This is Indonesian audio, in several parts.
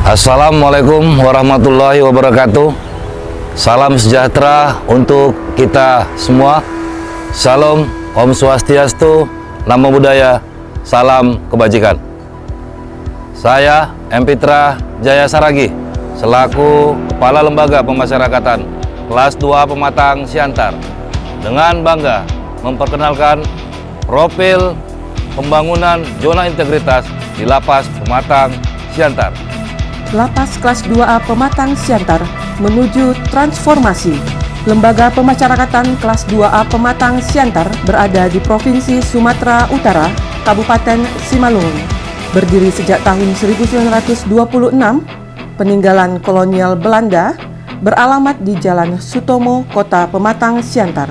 Assalamualaikum warahmatullahi wabarakatuh. Salam sejahtera untuk kita semua. Salam, Om Swastiastu, Namo Buddhaya, salam kebajikan. Saya M. Pitra Jaya Saragi, selaku Kepala Lembaga Pemasyarakatan Kelas 2 Pematang Siantar, dengan bangga memperkenalkan profil pembangunan zona integritas di Lapas Pematang Siantar. Lapas Kelas 2A Pematang Siantar menuju transformasi. Lembaga Pemasyarakatan Kelas 2A Pematang Siantar berada di Provinsi Sumatera Utara, Kabupaten Simalungun. Berdiri sejak tahun 1926, peninggalan kolonial Belanda, beralamat di Jalan Sutomo, Kota Pematang Siantar.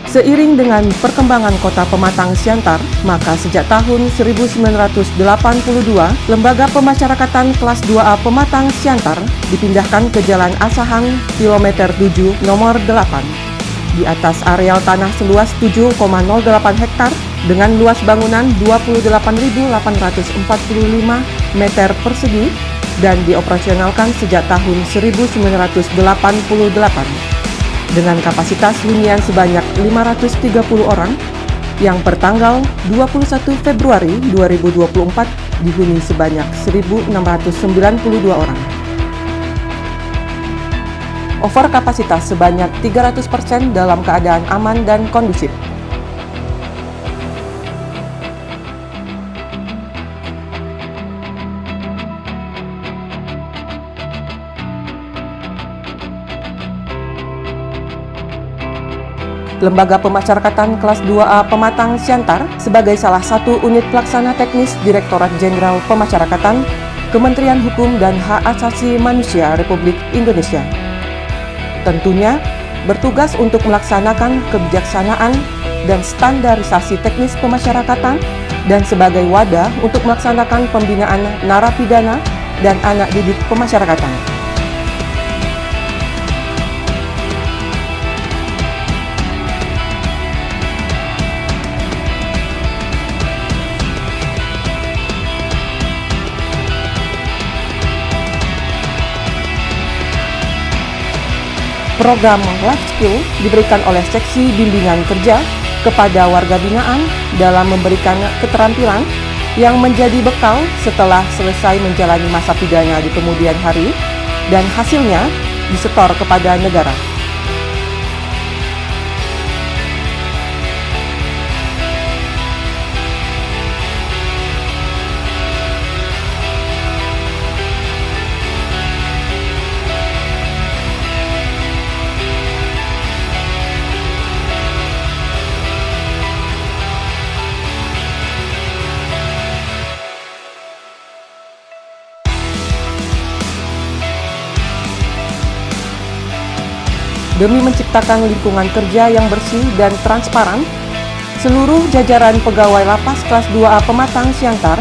Seiring dengan perkembangan Kota Pematang Siantar, maka sejak tahun 1982, Lembaga Pemasyarakatan Kelas 2A Pematang Siantar dipindahkan ke Jalan Asahan, kilometer 7, nomor 8. Di atas areal tanah seluas 7,08 hektar dengan luas bangunan 28.845 meter persegi dan dioperasionalkan sejak tahun 1988. Dengan kapasitas hunian sebanyak 530 orang yang pertanggal 21 Februari 2024 dihuni sebanyak 1.692 orang. Over kapasitas sebanyak 300% dalam keadaan aman dan kondusif. Lembaga Pemasyarakatan Kelas 2A Pematang Siantar sebagai salah satu unit pelaksana teknis Direktorat Jenderal Pemasyarakatan, Kementerian Hukum dan Hak Asasi Manusia Republik Indonesia. Tentunya bertugas untuk melaksanakan kebijaksanaan dan standarisasi teknis pemasyarakatan dan sebagai wadah untuk melaksanakan pembinaan narapidana dan anak didik pemasyarakatan. Program Life Skill diberikan oleh Seksi Bimbingan Kerja kepada warga binaan dalam memberikan keterampilan yang menjadi bekal setelah selesai menjalani masa pidana di kemudian hari dan hasilnya disetor kepada negara. Demi menciptakan lingkungan kerja yang bersih dan transparan, seluruh jajaran pegawai Lapas Kelas 2A Pematang Siantar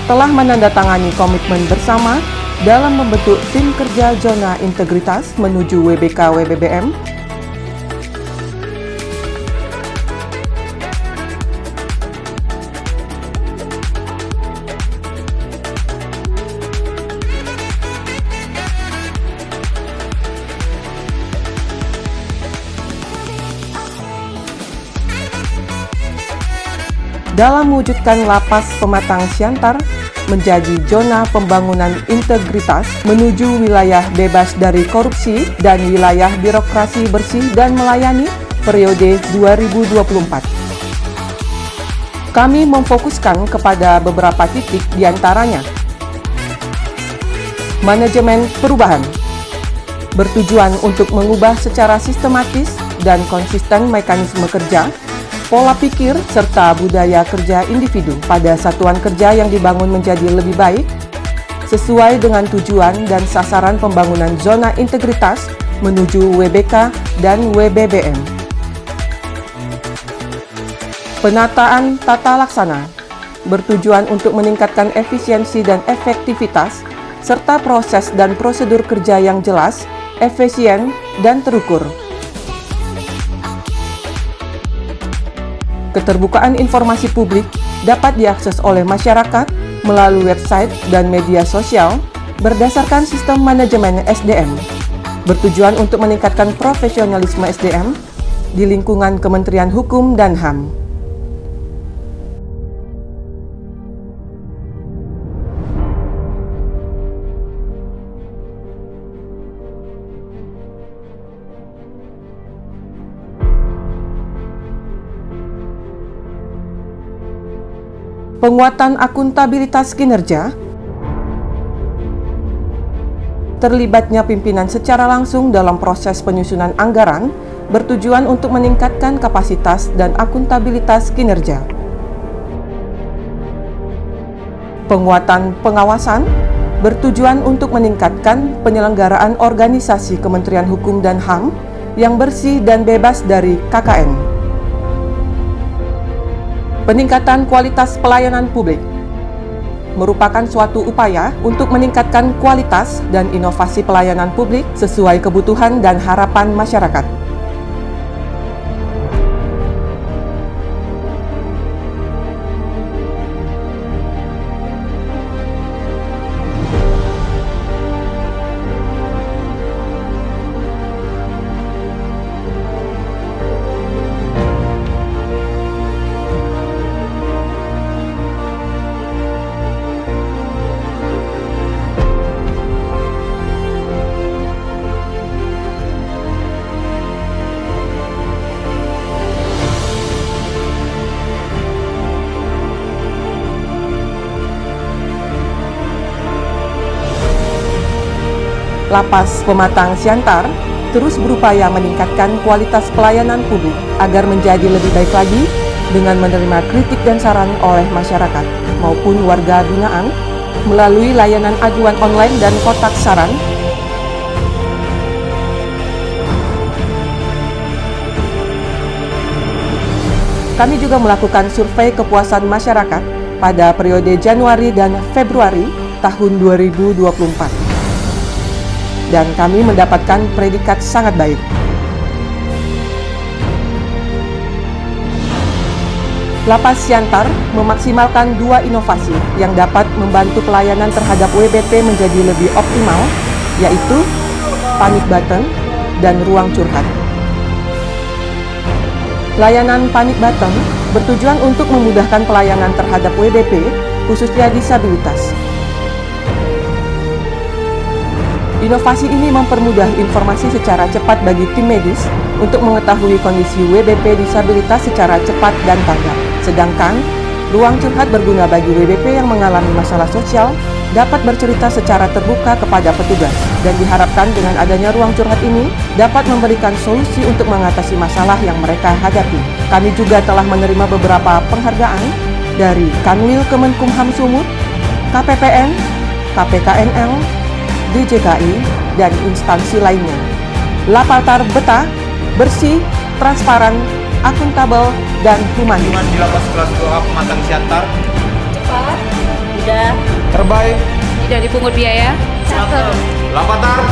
telah menandatangani komitmen bersama dalam membentuk tim kerja zona integritas menuju WBK-WBBM. Dalam mewujudkan Lapas Pematang Siantar menjadi zona pembangunan integritas menuju wilayah bebas dari korupsi dan wilayah birokrasi bersih dan melayani periode 2024. Kami memfokuskan kepada beberapa titik diantaranya. Manajemen perubahan bertujuan untuk mengubah secara sistematis dan konsisten mekanisme kerja, pola pikir, serta budaya kerja individu pada satuan kerja yang dibangun menjadi lebih baik, sesuai dengan tujuan dan sasaran pembangunan zona integritas menuju WBK dan WBBM. Penataan tata laksana bertujuan untuk meningkatkan efisiensi dan efektivitas, serta proses dan prosedur kerja yang jelas, efisien, dan terukur. Keterbukaan informasi publik dapat diakses oleh masyarakat melalui website dan media sosial berdasarkan sistem manajemen SDM, bertujuan untuk meningkatkan profesionalisme SDM di lingkungan Kementerian Hukum dan HAM. Penguatan akuntabilitas kinerja, terlibatnya pimpinan secara langsung dalam proses penyusunan anggaran bertujuan untuk meningkatkan kapasitas dan akuntabilitas kinerja. Penguatan pengawasan bertujuan untuk meningkatkan penyelenggaraan organisasi Kementerian Hukum dan HAM yang bersih dan bebas dari KKN. Peningkatan kualitas pelayanan publik merupakan suatu upaya untuk meningkatkan kualitas dan inovasi pelayanan publik sesuai kebutuhan dan harapan masyarakat. Lapas Pematang Siantar terus berupaya meningkatkan kualitas pelayanan publik agar menjadi lebih baik lagi dengan menerima kritik dan saran oleh masyarakat maupun warga binaan melalui layanan ajuan online dan kotak saran. Kami juga melakukan survei kepuasan masyarakat pada periode Januari dan Februari tahun 2024. Dan kami mendapatkan predikat sangat baik. Lapas Siantar memaksimalkan 2 inovasi yang dapat membantu pelayanan terhadap WBP menjadi lebih optimal, yaitu panic button dan ruang curhat. Layanan panic button bertujuan untuk memudahkan pelayanan terhadap WBP, khususnya disabilitas. Inovasi ini mempermudah informasi secara cepat bagi tim medis untuk mengetahui kondisi WBP disabilitas secara cepat dan tanggap. Sedangkan, ruang curhat berguna bagi WBP yang mengalami masalah sosial dapat bercerita secara terbuka kepada petugas dan diharapkan dengan adanya ruang curhat ini dapat memberikan solusi untuk mengatasi masalah yang mereka hadapi. Kami juga telah menerima beberapa penghargaan dari Kanwil Kemenkumham Sumut, KPPN, KPKNL, DJKI, dan instansi lainnya. Lapatar Betah, bersih, transparan, akuntabel, dan humanis. Di lapas kelas 2A Pematang Siantar. Cepat, mudah, Terbaik. tidak dipungut biaya, catat. Lapatar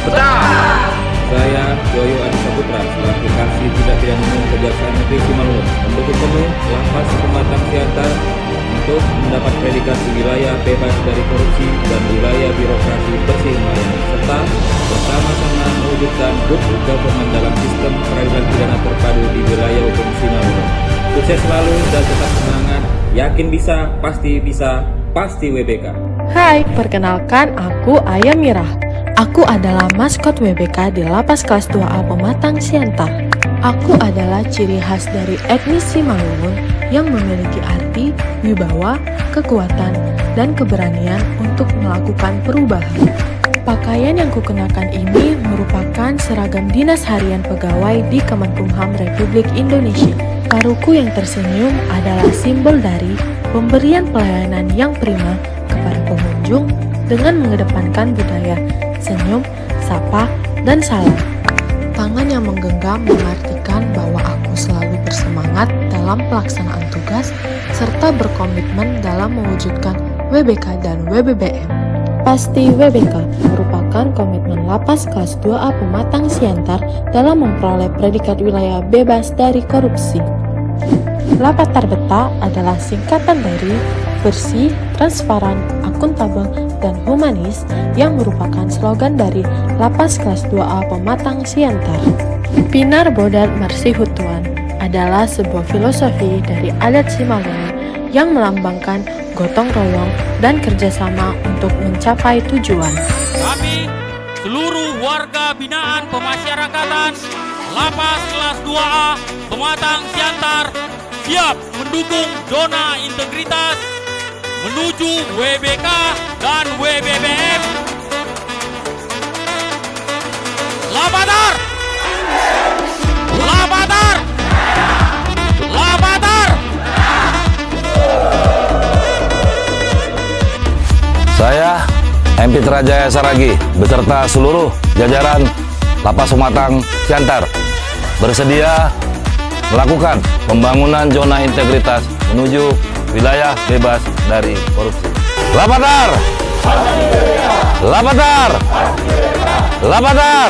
Betah. Saya, Yoyo Adi Saputra, selaku Kasih Tindak Pidana Umum Kejaksaan Negeri Simalungun, mendukung penuh Lapas Pematang Siantar untuk mendapat predikat wilayah bebas dari korupsi dan wilayah birokrasi bersih melayani, serta bersama-sama mewujudkan good government dalam sistem peradilan pidana terpadu di wilayah hukum Simalungun. Sukses selalu dan tetap semangat, yakin bisa, pasti WBK. Hai, perkenalkan aku Ayam Mirah. Aku adalah maskot WBK di Lapas Kelas 2A Pematang Siantar. Aku adalah ciri khas dari etnis Simalungun yang memiliki arti, wibawa, kekuatan, dan keberanian untuk melakukan perubahan. Pakaian yang kukenakan ini merupakan seragam dinas harian pegawai di Kemenkumham Republik Indonesia. Paruku yang tersenyum adalah simbol dari pemberian pelayanan yang prima kepada pengunjung dengan mengedepankan budaya senyum, sapa, dan salam. Tangan yang menggenggam mengartikan bahwa aku selalu bersemangat dalam pelaksanaan tugas serta berkomitmen dalam mewujudkan WBK dan WBBM. Pasti WBK merupakan komitmen Lapas Kelas 2A Pematang Siantar dalam memperoleh predikat wilayah bebas dari korupsi. Lapatar Betah adalah singkatan dari bersih, transparan, akuntabel, dan humanis yang merupakan slogan dari Lapas Kelas 2A Pematang Siantar. Pinarbo dan Marsihutuan adalah sebuah filosofi dari adat Simalungun yang melambangkan gotong royong dan kerjasama untuk mencapai tujuan. Kami, seluruh warga binaan pemasyarakatan Lapas Kelas 2A Pematang Siantar, siap mendukung zona integritas menuju WBK dan WBBM. Lapatar! Lapatar! Lapatar! Saya, MP Trajaya Saragi, beserta seluruh jajaran Lapas Pematang Siantar, bersedia melakukan pembangunan zona integritas menuju wilayah bebas dari korupsi. Lapatar! Lapatar! Lapatar!